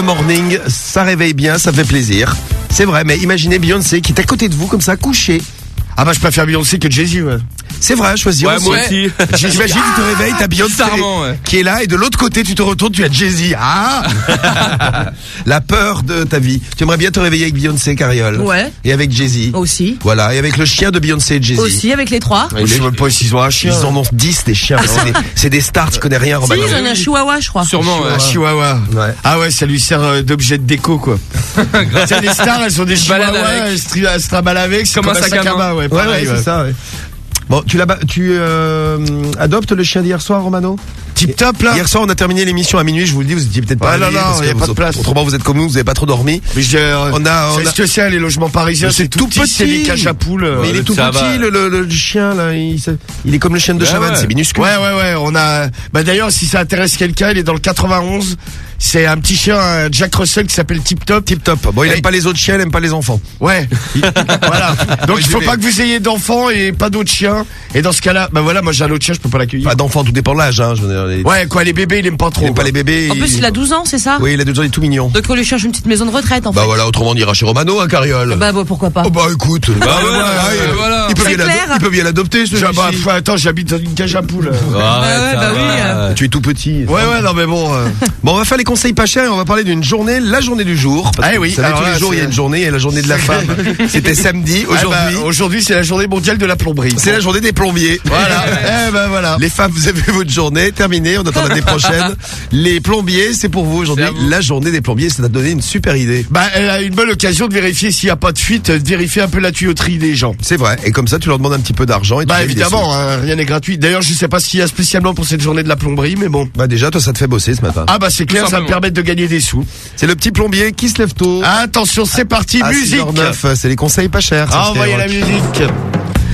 morning, ça réveille bien, ça fait plaisir. C'est vrai, mais imaginez Beyoncé qui est à côté de vous comme ça, couchée. Ah bah je préfère Beyoncé que Jay-Z, ouais. C'est vrai, choisir Ouais, aussi. moi aussi. J'imagine tu te réveilles, t'as Beyoncé bizarrement, ouais. qui est là et de l'autre côté tu te retournes, tu as Jay-Z. Ah La peur de ta vie. Tu aimerais bien te réveiller avec Beyoncé, Cariole? Ouais. Et avec Jay-Z. Aussi. Voilà, et avec le chien de Beyoncé et Jay-Z. Aussi, avec les trois. Je sais même pas s'ils ont un chien. Ils en ont 10 des chiens. C'est des stars, tu connais rien, Si, Robin. ils ont un chihuahua, je crois. Sûrement, ouais. Un chihuahua. Ouais. Ah ouais, ça lui sert d'objet de déco, quoi. C'est les stars, elles sont des balades chihuahuas, avec. elles se traballent avec, c'est Comme un sac à main. ouais, Ouais, pareil, ouais, c'est ça, ouais. Bon, tu adoptes le chien d'hier soir, Romano? Tip top, là. Hier soir, on a terminé l'émission à minuit, je vous le dis, vous étiez peut-être pas Ouais, non, réveillés non, parce y a que pas de place. Autrement, vous êtes comme nous, vous avez pas trop dormi. Mais On a- c'est ce que c'est, les logements parisiens, Mais c'est tout petit, c'est des cages à poules. Mais il est tout ça petit, va. le chien, là. Il est comme le chien de Ouais, Chavannes, ouais. c'est minuscule. Ouais, on a, bah d'ailleurs, si ça intéresse quelqu'un, il est dans le 91. C'est un petit chien, un Jack Russell qui s'appelle Tip Top. Tip top. Bon, il Et- aime pas les autres chiens, il aime pas les enfants. Ouais. Voilà. Donc il faut vais- pas que vous ayez d'enfants et pas d'autres chiens. Et dans ce cas-là, bah voilà, moi j'ai un autre chien, je peux pas l'accueillir. Pas d'enfants, tout dépend de l'âge, hein. Je veux dire, Ouais, quoi, les bébés, il aime pas il trop. aime pas les bébés. En plus, il a 12 ans, c'est ça? Oui, il a 2 ans, il est tout mignon. Donc on lui cherche une petite maison de retraite, en fait. Bah voilà, autrement on ira chez Romano, hein, Cariole. Bah, pourquoi pas. Oh bah écoute, voilà. il peut C'est bien clair. il peut bien l'adopter, ce Bah, celui-ci. attends, j'habite dans une cage à poules. Arrête, bah ça oui, va. Tu es tout petit. Ouais, non mais bon. Bon, on va faire les conseils pas chers et on va parler d'une journée, la journée du jour. Parce Ah que oui, vous savez, alors tous les là, jours, il y a c'est- une journée et la journée de la femme. C'était samedi, aujourd'hui. Aujourd'hui, c'est la journée mondiale de la plomberie. C'est la journée des plombiers. Voilà. Voilà. Les femmes, vous avez votre journée, terminée, on attend l'année prochaine. Les plombiers, c'est pour vous aujourd'hui, C'est à vous. la journée des plombiers, ça t'a donné une super idée. Bah, elle a une bonne occasion de vérifier s'il n'y a pas de fuite, de vérifier un peu la tuyauterie des gens. C'est vrai, et comme ça tu leur demandes un petit peu d'argent et tu Bah gagnes des évidemment, sous. hein, rien n'est gratuit. D'ailleurs, je sais pas s'il y a spécialement pour cette journée de la plomberie, mais bon. Bah déjà, toi ça te fait bosser ce matin. Ah bah c'est clair, ça va me simplement. permettre de gagner des sous. C'est le petit plombier qui se lève tôt. Attention, c'est parti, À musique. 6h09, c'est les conseils pas chers. sur Envoyez la Skyrock. musique.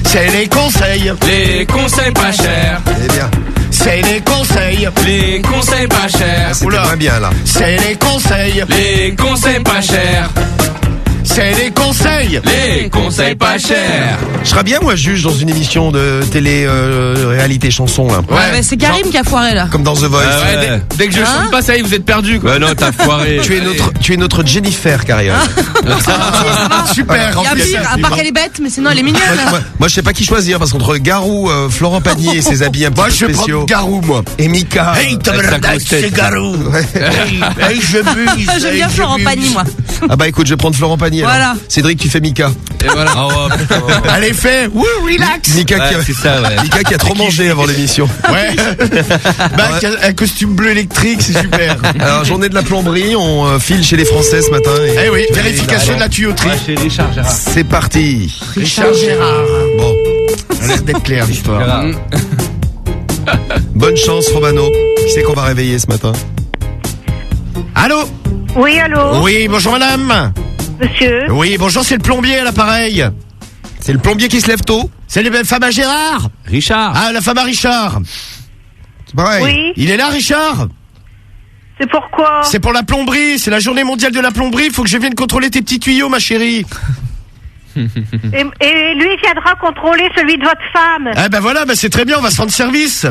C'est les conseils. Les conseils pas chers. Eh bien, C'est les conseils. Les conseils pas chers. c'était Oula. moins bien là. C'est les conseils. Les conseils pas chers. C'est les conseils. Les conseils pas chers. Je serais bien moi juge dans une émission de télé réalité chanson là. Ouais, mais c'est Karim qui a foiré, là. Comme dans The Voice. Ouais, dès que je Hein chante pas, ça y est, vous êtes perdus, quoi. Ouais, non, t'as foiré. Tu es notre Jennifer Cariole. Super. Il y a rempli pire, ça, à c'est part bon. qu'elle est bête, mais sinon elle est mignonne. Moi je sais pas qui choisir parce qu'entre Garou, Florent Pagny et ses habits un petit Moi, peu je vais prendre spéciaux Garou, moi. et Mika. Hey, Avec sa grosse tête. c'est Garou. Hey, je buse. J'aime bien Florent Pagny, moi. Ah bah écoute, je vais prendre Florent Pagny. alors. Voilà. Cédric, tu fais Mika. Et voilà. Ah ouais, putain. Allez, fais. Wouh, relax. Mika, Ouais, c'est ça, ouais. Mika qui a trop mangé avant l'émission. Ouais. Bah, un costume bleu électrique, c'est super. Alors journée de la plomberie, on file chez les Français ce matin. Et Eh oui, vérification de la tuyauterie. Chez Richard Gérard. c'est parti. Richard Gérard. Bon, Ça a l'air d'être clair l'histoire. Gérard. bonne chance Romano. Qui c'est qu'on va réveiller ce matin? Allô? Oui, allô, Oui, bonjour madame. monsieur. Oui, bonjour, c'est le plombier à l'appareil. C'est le plombier qui se lève tôt? C'est les belles femmes à Gérard. Richard. Ah, la femme à Richard. C'est pareil. Oui, Il est là, Richard? c'est pourquoi? C'est pour la plomberie, c'est la journée mondiale de la plomberie, il faut que je vienne contrôler tes petits tuyaux, ma chérie. Et lui viendra contrôler celui de votre femme. Ah ben voilà, ben c'est très bien, on va se rendre service.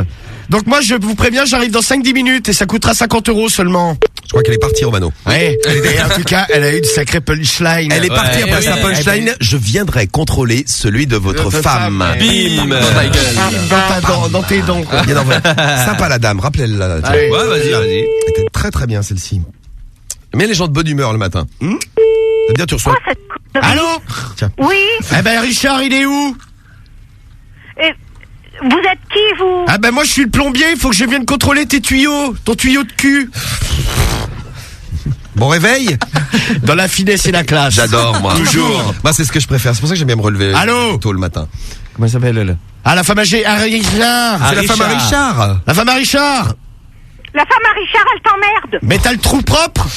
Donc moi, je vous préviens, j'arrive dans 5-10 minutes et ça coûtera 50 € seulement. Je crois qu'elle est partie Romano. Ouais, et en tout cas, elle a eu une sacrée punchline. Elle est partie après sa punchline. Je viendrai contrôler celui de votre Votre femme. femme. Bim. Dans ta gueule. Dans tes dents, quoi. Bien envoyé. Sympa la dame, rappelez-la. tiens. Ouais. Ouais, vas-y. Elle était très très bien celle-ci. Mais les gens de bonne humeur le matin. C'est bien, tu reçois. Quoi, cette connerie? Allô? Oui, Eh ben Richard, il est où? et vous êtes qui, vous? Ah ben moi je suis le plombier, il faut que je vienne contrôler tes tuyaux, ton tuyau de cul. Bon réveil. Dans la finesse et la classe. J'adore moi. Toujours. Bah c'est ce que je préfère. C'est pour ça que j'aime bien me relever. Allô Tôt le matin. Comment elle s'appelle elle? Ah la femme à Richard. C'est la femme à Richard. La femme à Richard. La femme à Richard, elle t'emmerde. Mais t'as le trou propre?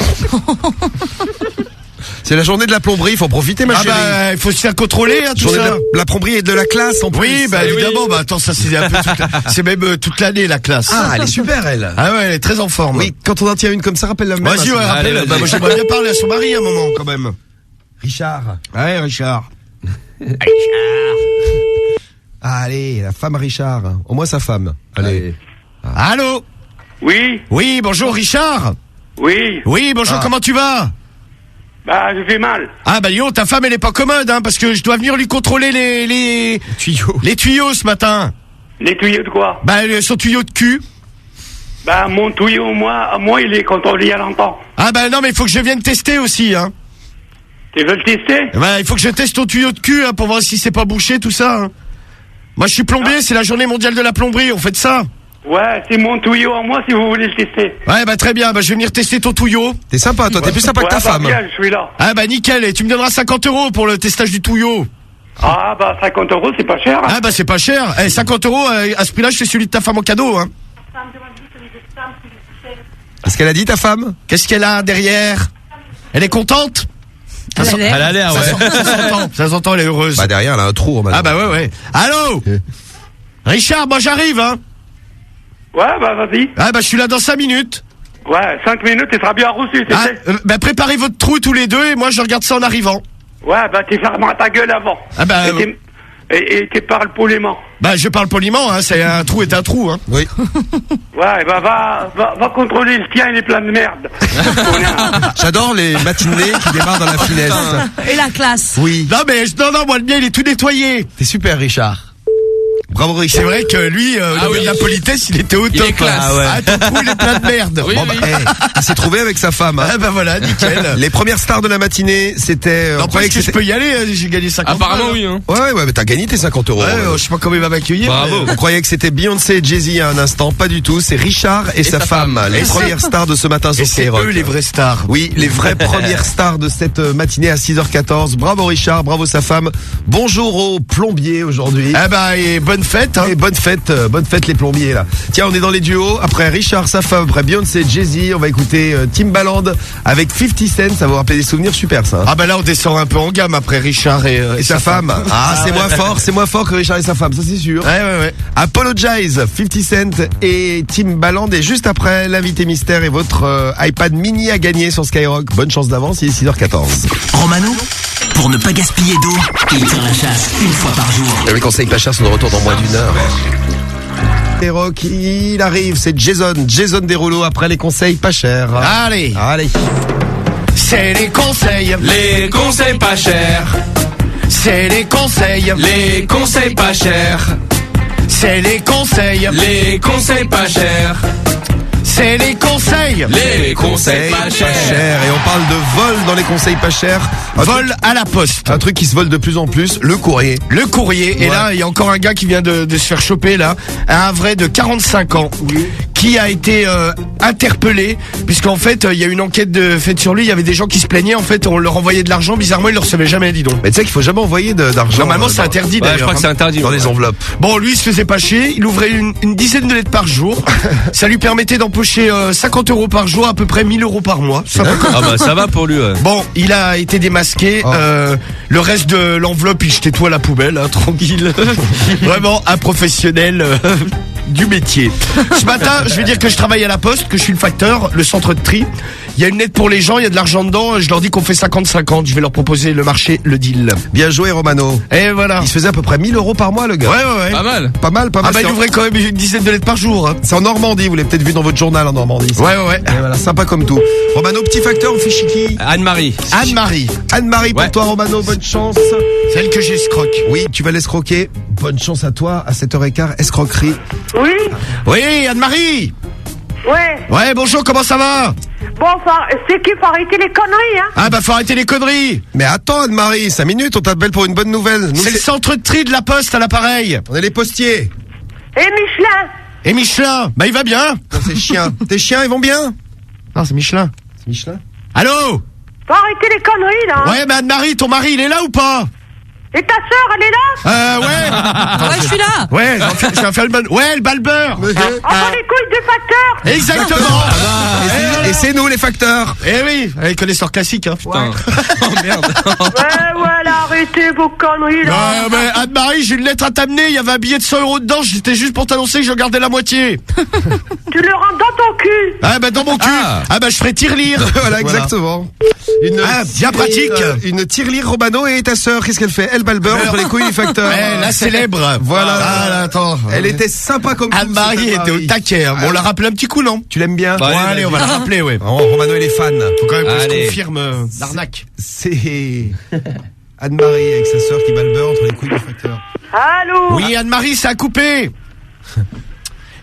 C'est la journée de la plomberie. Faut profiter ma Ah chérie. bah il faut se faire contrôler hein, tout Journée de ça. la plomberie et de la classe en plus. Oui bah Eh évidemment, bah attends ça c'est un peu c'est même toute l'année la classe. Ah elle est super elle. Ah ouais elle est très en forme. Oui, quand on en tient une comme ça, rappelle-la même. Vas-y ouais, rappelle, Allez, bah, vas-y. moi j'aimerais bien parler à son mari un moment quand même. Richard. Ouais Richard. Allez, la femme à Richard. Au moins sa femme. Allez. Allô? Oui, Oui bonjour Richard. Oui. Oui, bonjour, Ah. comment tu vas? Bah, je fais mal. Ah bah yo, ta femme elle est pas commode, hein, parce que je dois venir lui contrôler les tuyaux ce matin. Les tuyaux de quoi? Bah son tuyau de cul. Bah, mon tuyau, moi, il est contrôlé il y a longtemps. Ah bah non, mais il faut que je vienne tester aussi, hein. Tu veux le tester? Bah il faut que je teste ton tuyau de cul, hein, pour voir si c'est pas bouché tout ça. Hein. Moi je suis plombier, c'est la journée mondiale de la plomberie, on fait de ça. Ouais, c'est mon tuyau à moi si vous voulez le tester. Ouais bah très bien, bah je vais venir tester ton tuyau. T'es sympa, toi, t'es plus sympa que ta Ouais, femme. Bien, je suis là. Ah bah nickel, et tu me donneras 50 € pour le testage du tuyau. Ah, bah, 50 €, c'est pas cher. Hein. Ah bah c'est pas cher. 50 €, à ce prix-là, je fais celui de ta femme en cadeau, hein. Qu'est-ce qu'elle a dit, ta femme? Qu'est-ce qu'elle a derrière? Elle est contente? Elle a l'air. Elle a l'air, ouais. Ça s'entend, elle est heureuse. Bah, derrière, elle a un trou, Romano. Ah bah ouais. Allô? Richard, moi j'arrive, hein. Ouais, bah, vas-y. Ah bah je suis là dans 5 minutes. Ouais, 5 minutes, tu seras bien reçu, tu Ah, sais. bah préparez votre trou tous les deux et moi je regarde ça en arrivant. Ouais, bah, tu fermes ta gueule avant. Ah bah, Et tu parles poliment. bah je parle poliment, hein, c'est un trou est un trou, hein. Oui. Ouais, bah, va contrôler le tien, il est plein de merde. J'adore les matinées qui démarrent dans la finesse. Et la classe. Oui. Non mais non, moi le mien il est tout nettoyé. T'es super, Richard. Bravo, C'est Richard. vrai que lui, au niveau oui. de la politesse, il était au top. est classe. Ah ouais. Ah, ton trou il est plein de merde. Oui, Bon, bah, il s'est trouvé avec sa femme. Hein. Ah bah voilà, nickel. Les premières stars de la matinée, c'était... Non, on croyait parce que je c'était- peux y aller, j'ai gagné 50 Apparemment, balles. oui, hein. Ouais, mais t'as gagné tes 50 €. Ouais, je sais pas comment il va m'accueillir. Bravo. mais- On croyait que c'était Beyoncé et Jay-Z il y a un instant, pas du tout. C'est Richard et sa femme, les Et c'est- premières stars de ce matin Et sur c'est Skyrock. eux les vraies stars. Oui, les vraies premières stars de cette matinée à 6h14. Bravo Richard, bravo sa femme. Bonjour aux plombiers aujourd'hui. Ah bah et bonne fête, hein. Et bonne fête les plombiers là. Tiens, on est dans les duos. Après Richard, sa femme, après Beyoncé, Jay-Z, on va écouter Timbaland avec 50 Cent. Ça va vous rappeler des souvenirs super ça. Hein. Ah bah là on descend un peu en gamme après Richard et Et sa femme. Ah, c'est moins fort que Richard et sa femme, ça c'est sûr. Ouais. Apologize, 50 Cent et Timbaland. Et juste après, l'invité mystère et votre iPad mini à gagner sur Skyrock. Bonne chance d'avance, il est 6h14. Romano, pour ne pas gaspiller d'eau, il tire la chasse une fois par jour. Les conseils pas chers sont de retour dans moins d'une heure. Skyrock, il arrive, c'est Jason Derulo après les conseils pas chers. Allez, Allez. c'est les conseils, Les conseils pas chers. c'est les conseils, Les conseils pas chers. c'est les conseils, Les conseils pas chers. c'est les conseils. Les conseils pas chers. Et on parle de vol dans les conseils pas chers. Vol à la poste. Un truc qui se vole de plus en plus, le courrier. Le courrier, et Ouais. là il y a encore un gars qui vient de se faire choper là, un vrai de 45 ans, qui a été interpellé, puisqu'en fait il y a une enquête faite sur lui, il y avait des gens qui se plaignaient, en fait on leur envoyait de l'argent, bizarrement ils le recevaient jamais, dis donc. Mais tu sais qu'il faut jamais envoyer d'argent. Normalement c'est interdit Ouais, d'ailleurs. je crois que c'est interdit. dans les enveloppes. Bon, lui, il se faisait pas chier. Il ouvrait une dizaine de lettres par jour. Ça lui permettait d'empocher 50 € par jour, à peu près 1000 € par mois. Ça va. Ah bah ça va pour lui, ouais. Bon, il a été démasqué. Oh. Le reste de l'enveloppe, il jetait tout à la poubelle, hein, tranquille. Vraiment un professionnel du métier. Ce matin, je vais dire que je travaille à la poste, que je suis le facteur, le centre de tri. Il y a une lettre pour les gens, il y a de l'argent dedans. Je leur dis qu'on fait 50-50. Je vais leur proposer le marché, le deal. Bien joué Romano. Et voilà. Il se faisait à peu près 1000 € par mois le gars. Ouais. Pas mal. Pas mal. Ah bah, C'est il en- ouvrait quand même une dizaine de lettres par jour. Hein. C'est en Normandie, vous l'avez peut-être vu dans votre journal en Normandie. ça. Ouais. Et voilà, sympa comme tout. Romano, petit facteur, on fait chiqui. Anne-Marie. Anne-Marie, Anne-Marie pour Ouais. toi Romano, bonne chance. celle que j'escroque. Oui, tu vas l'escroquer. Bonne chance à toi à 7h15, escroquerie. Oui, Oui, Anne-Marie. ouais. Ouais, bonjour, comment ça va? Bon, c'est qu'il faut arrêter les conneries, hein. Ah bah faut arrêter les conneries. Mais attends Anne-Marie, 5 minutes, on t'appelle pour une bonne nouvelle. Nous, C'est le centre de tri de la poste à l'appareil. on est les postiers. Et Michelin, Et Michelin, bah il va bien. Non, c'est chiens. Tes chiens, ils vont bien? Non, c'est Michelin. C'est Michelin. Allô? faut arrêter les conneries, là. Hein. Ouais, mais Anne-Marie, ton mari, il est là ou pas? Et ta sœur, elle est là? Ouais. Ouais, je suis là. Ouais, je vais faire une bonne... Ouais, le balbeur. Envoie les couilles du facteur. Exactement. Et c'est nous les facteurs. Eh oui, elle connaît leur classique, hein. Putain. Oh merde. Ouais, là, arrêtez vos conneries, là. Ouais, mais Anne-Marie, j'ai une lettre à t'amener, il y avait un billet de 100 € dedans, j'étais juste pour t'annoncer que je gardais la moitié. Tu le rends dans ton cul. Ah bah dans mon cul. Ah bah je ferai tirelire. Voilà, exactement. Une Ah, bien pratique. Une tirelire Romano et ta sœur, qu'est-ce qu'elle fait? Elle Michael Balber entre les couilles du facteur. La célèbre. Voilà. Ah, là, attends. Elle était sympa comme tout, Anne-Marie cette était au Anne-Marie. taquet. Hein. On l'a rappelé un petit coup, non? Tu l'aimes bien? Bah, Ouais, allez, on va la rappeler, ouais. Oh, Romano, elle est fan. Faut quand même que je Allez. confirme l'arnaque. C'est Anne-Marie avec sa sœur qui bat le beurre entre les couilles du facteur. Allô? Oui, Anne-Marie, ça a coupé.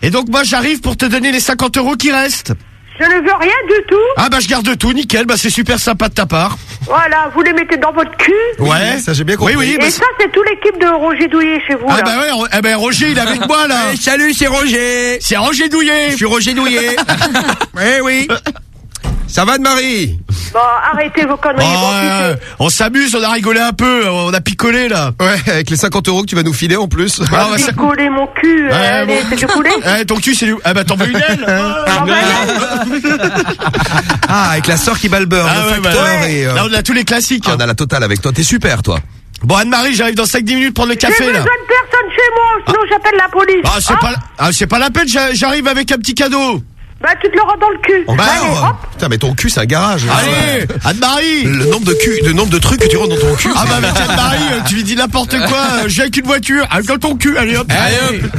Et donc, moi, j'arrive pour te donner les 50 € qui restent. Je ne veux rien du tout. Ah, bah, je garde tout, nickel. Bah, c'est super sympa de ta part. Voilà, vous les mettez dans votre cul. Ouais. Ça, j'ai bien compris. Oui, oui. Et bah, ça, c'est toute l'équipe de Roger Douillet chez vous, ah, là. bah, ouais. Eh ben, Roger, il est avec moi, là. Salut, c'est Roger. C'est Roger Douillet. Je suis Roger Douillet. Oui. Ça va, Anne-Marie? Bon, arrêtez vos conneries. Oh, on s'amuse, on a rigolé un peu, on a picolé, là. Ouais, avec les 50 € que tu vas nous filer en plus. Ah, bah, ça- Picoler mon cul. Allez, bon. c'est du poulet. Eh, ton cul, c'est du... Ah, bah, t'en veux une aile? Ah, bah, Ah, avec la sœur qui bat le beurre, Ah, le ouais, bah, facteur ouais. et... Là, on a tous les classiques. on a la totale avec toi. T'es super, toi. Bon, Anne-Marie, j'arrive dans 5-10 minutes prendre le J'ai café, besoin là. de personne chez moi, sinon j'appelle la police. C'est pas la peine, j'arrive avec un petit cadeau. Bah, tu te le rends dans le cul. Bah, Allez, hop. putain, mais ton cul, c'est un garage. Allez, Anne-Marie. Le nombre de trucs que tu rentres dans ton cul. Ah bah avec Anne-Marie, tu lui dis n'importe quoi, j'ai avec une voiture, dans ton cul, allez hop,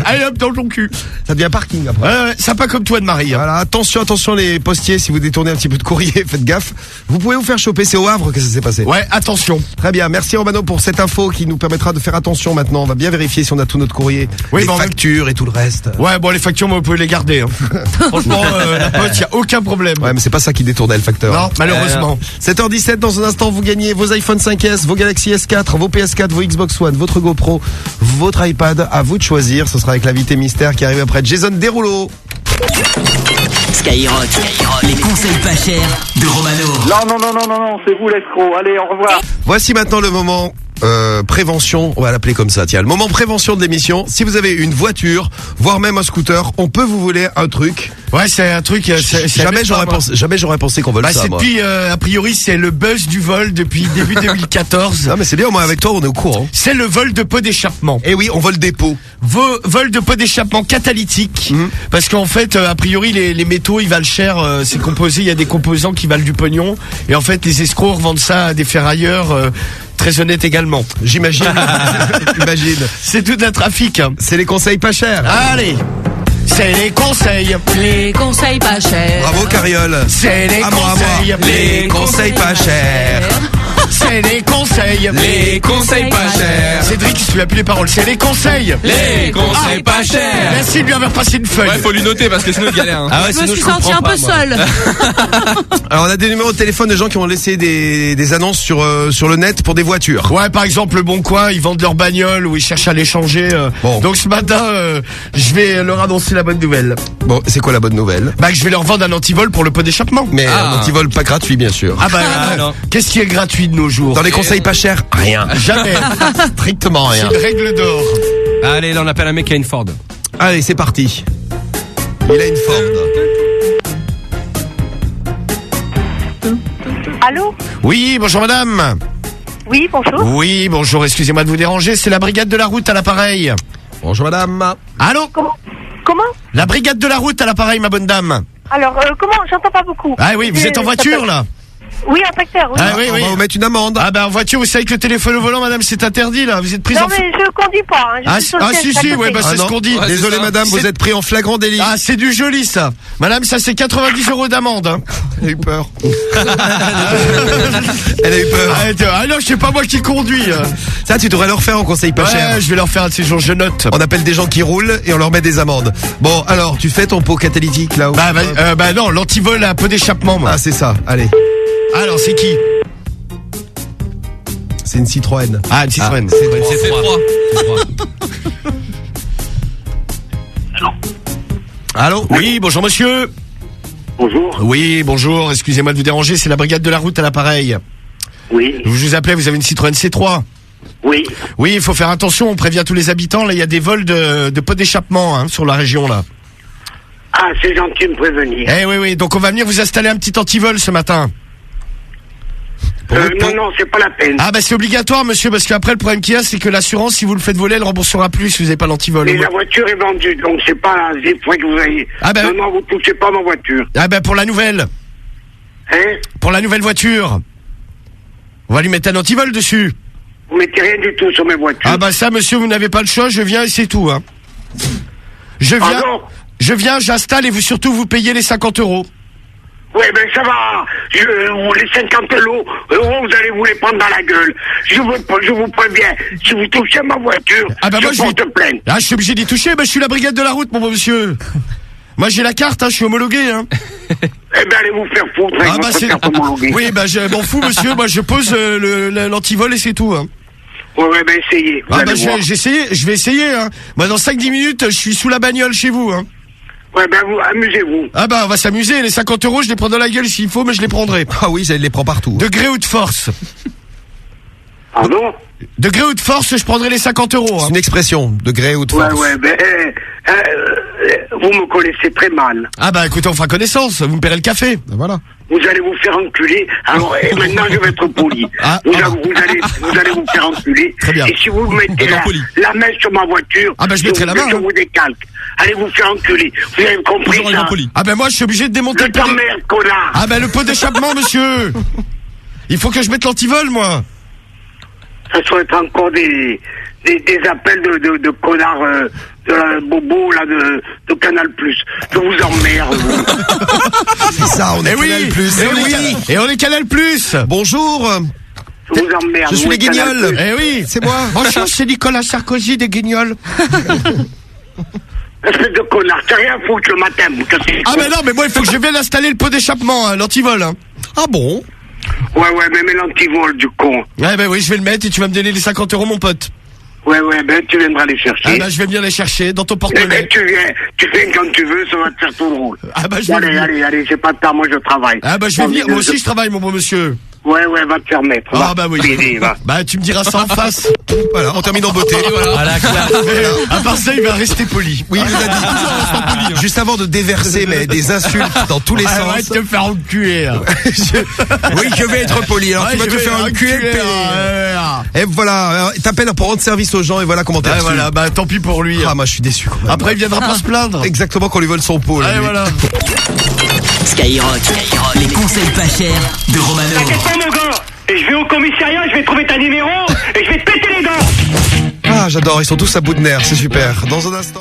allez hop dans ton cul. Ça devient parking après. Ouais, sympa comme toi Anne-Marie. Hein. Voilà, attention les postiers, si vous détournez un petit peu de courrier, faites gaffe. Vous pouvez vous faire choper, c'est au Havre que ça s'est passé. Ouais, attention. Très bien, merci Romano pour cette info qui nous permettra de faire attention maintenant. On va bien vérifier si on a tout notre courrier, Oui, les bon, factures et tout le reste. Ouais, bon les factures, moi, vous pouvez les garder. Hein. Franchement, la poste, y a aucun problème. Ouais, mais c'est pas ça qui détournait le facteur. Non, malheureusement. 7h17, dans un instant, vous gagnez vos iPhone 5S, vos Galaxy S4, vos PS4, vos Xbox One, votre GoPro, votre iPad. À vous de choisir. Ce sera avec l'invité mystère qui arrive après Jason Derulo. Skyrock, les conseils pas chers de Romano. Non, c'est vous l'escroc. Allez, au revoir. Voici maintenant le moment prévention, on va l'appeler comme ça, tiens, le moment prévention de l'émission. Si vous avez une voiture, voire même un scooter, on peut vous voler un truc. Ouais, c'est un truc. Jamais j'aurais pensé qu'on vole Bah, ça, c'est moi. depuis, a priori, c'est le buzz du vol depuis début 2014. Non, mais c'est bien, moi, avec toi, on est au courant. C'est le vol de pot d'échappement. Eh oui, on vole des pots. Vol de pot d'échappement catalytique. Parce qu'en fait, a priori, les métaux, ils valent cher. C'est composé, il y a des composants qui valent du pognon. Et en fait, les escrocs revendent ça à des ferrailleurs très honnêtes également. J'imagine. Imagine. C'est tout un trafic. Hein. C'est les conseils pas chers. Allez, c'est les conseils. Les conseils pas chers. Bravo, Cariole. C'est les À moi, à moi. conseils. Les conseils pas chers. C'est les conseils. Les conseils pas chers. Cédric, tu lui as plus les paroles. C'est les conseils. Les conseils pas chers. Merci de lui avoir passé une feuille. Ouais, faut lui noter parce que sinon il galère. Hein. Ah ouais, Je me sinon suis comprends sentie un pas, peu moi. seule. Alors, on a des numéros de téléphone de gens qui ont laissé des annonces sur le net pour des voitures. Ouais, par exemple, le Bon Coin, ils vendent leur bagnole ou ils cherchent à l'échanger. Bon. Donc ce matin, je vais leur annoncer la bonne nouvelle. Bon, c'est quoi la bonne nouvelle? Bah, que je vais leur vendre un antivol pour le pot d'échappement. Mais un antivol pas gratuit, bien sûr. Ah bah, non. qu'est-ce qui est gratuit de nos jours? Dans les conseils pas chers, rien. Jamais. Strictement C'est rien. une règle d'or. Allez, là on appelle un mec qui a une Ford. Allez, c'est parti. Il a une Ford. Allô? Oui, bonjour madame. Oui, bonjour. Oui, bonjour, excusez-moi de vous déranger, c'est la brigade de la route à l'appareil. Bonjour madame. Allô? Comment? La brigade de la route à l'appareil, ma bonne dame. Alors, comment? J'entends pas beaucoup. Ah oui, vous êtes en voiture là? Oui, en tracteur, oui. Ah oui, On oui. va vous mettre une amende. Ah bah en voiture, vous savez que le téléphone au volant, madame, c'est interdit là. Vous êtes prise Non, en... mais je conduis pas. Hein. Je suis sur le siège si, d'à ouais, côté. bah c'est ce non. qu'on dit. Ouais, Désolé c'est ça. madame, vous C'est- êtes pris en flagrant délit. Ah, c'est du joli ça. Madame, ça c'est 90 € d'amende. Hein. Elle a eu peur. Elle a eu peur. Ah non, c'est pas moi qui conduis. Ça, tu devrais leur faire en conseil pas cher. Ouais, je vais leur faire un de ces jours, je note. On appelle des gens qui roulent et on leur met des amendes. Bon, alors, tu fais ton pot catalytique là où Bah non, l'antivol a un peu d'échappement, moi. Ah, c'est ça. Allez. Alors, c'est qui? C'est une Citroën. Ah, une Citroën. C'est froid. Allô? Oui, bonjour monsieur. Bonjour. Oui, bonjour, excusez-moi de vous déranger, c'est la brigade de la route à l'appareil. Oui. Je vous appelais, vous avez une Citroën C3. Oui. Oui, il faut faire attention, on prévient tous les habitants, là il y a des vols de pots d'échappement hein, sur la région là. Ah, c'est gentil de me prévenir. Eh oui, donc on va venir vous installer un petit antivol ce matin. Non, c'est pas la peine. Ah bah c'est obligatoire monsieur, parce qu'après le problème qu'il y a c'est que l'assurance, si vous le faites voler, elle remboursera plus si vous n'avez pas l'antivol. Mais la voiture est vendue, donc c'est pas des fois que vous ayez. Ah ben- Non, vous touchez pas ma voiture. Ah bah pour la nouvelle, Hein? pour la nouvelle voiture. On va lui mettre un antivol dessus. Vous mettez rien du tout sur mes voitures. Ah bah ça, monsieur, vous n'avez pas le choix, je viens et c'est tout, hein. Pardon? J'installe et vous surtout vous payez les 50 €. Ouais, ben ça va. Les 50 €, vous allez vous les prendre dans la gueule. Je vous préviens, si vous touchez ma voiture, Ah bah moi, je porte plainte. Ah, je suis obligé d'y toucher, bah je suis la brigade de la route, mon bon monsieur. Moi j'ai la carte, hein, je suis homologué, hein. Eh ben allez vous faire foutre avec votre carte homologuée. Oui, bah je m'en fous, monsieur, moi je pose l'antivol et c'est tout, hein. Ouais, ben essayez. Vous Ah allez bah voir. je vais essayer, hein. Moi dans 5-10 minutes, je suis sous la bagnole chez vous, hein. Ouais, ben vous, amusez-vous. Ah bah on va s'amuser, les 50 €, je les prends dans la gueule s'il faut, mais je les prendrai. Ah oui, je les prends partout. De gré ou de force. Pardon? De gré ou de force, je prendrai les 50 €. C'est Hein. une expression, de gré ou de force. Ouais, ben, vous me connaissez très mal. Ah bah écoutez, on fera connaissance, vous me paierez le café. Ben voilà. Vous allez vous faire enculer. Alors, et maintenant, je vais être poli. Ah, vous, ah. vous allez vous faire enculer. Très bien. Et si vous mettez la main sur ma voiture, Ah, bah, je mettrai la main, je hein. vous décalque. Allez vous faire enculer. Vous avez compris ça? Ah bah moi je suis obligé de démonter Je le pot d'é- t'emmerde, connard. Ah bah le pot d'échappement, monsieur. Il faut que je mette l'antivol, moi. Ça doit être encore des appels de connards, de bobo, là, de Canal+. Je vous emmerde, vous. C'est ça, on est Eh oui, Canal+. eh oui, et on est Canal+. Bonjour, Je vous emmerde. je suis vous, les Canal+. Guignols. Eh oui, C'est moi. Bonjour, c'est Nicolas Sarkozy des Guignols. Espèce de connard, t'as rien à foutre le matin, vous cassez les Ah couilles. mais non, mais moi il faut que je vienne installer le pot d'échappement, hein, l'antivol. Hein. Ah bon? Ouais, mais mets l'antivol, du con. Ouais bah oui, je vais le mettre et tu vas me donner les 50 € mon pote. Ouais, ben tu viendras les chercher. Ah bah je vais venir les chercher dans ton Eh ben, porte-monnaie. tu viens quand tu veux, ça va te faire tout drôle. Ah bah je vais venir. Allez, j'ai pas de temps, moi je travaille. Ah bah je vais venir, moi aussi je travaille mon bon monsieur. Ouais, va te faire mettre. Ah va. bah oui. Va. Bah tu me diras ça en face. Voilà, on termine en beauté. À part ça, il va rester poli. Oui, il nous a dit. Juste avant de déverser mais des insultes dans tous les sens. Arrête de me faire enculer. Là. Oui, je vais être poli. Alors Ouais, tu vas je te vais faire enculer, enculer. ouais. Et voilà, t'appelles pour rendre service aux gens et voilà comment t'es Ouais, reçu. voilà, bah tant pis pour lui. Ah, moi je suis déçu. Quand même. Après, il viendra pas se plaindre. Exactement qu'on lui vole son pot. là, Ouais, lui. voilà. Skyrock, les conseils pas chers de Romano. T'inquiète pas, mon gars. Et je vais au commissariat, je vais trouver ta numéro et je vais te péter les dents. Ah, j'adore, ils sont tous à bout de nerfs, c'est super. Dans un instant.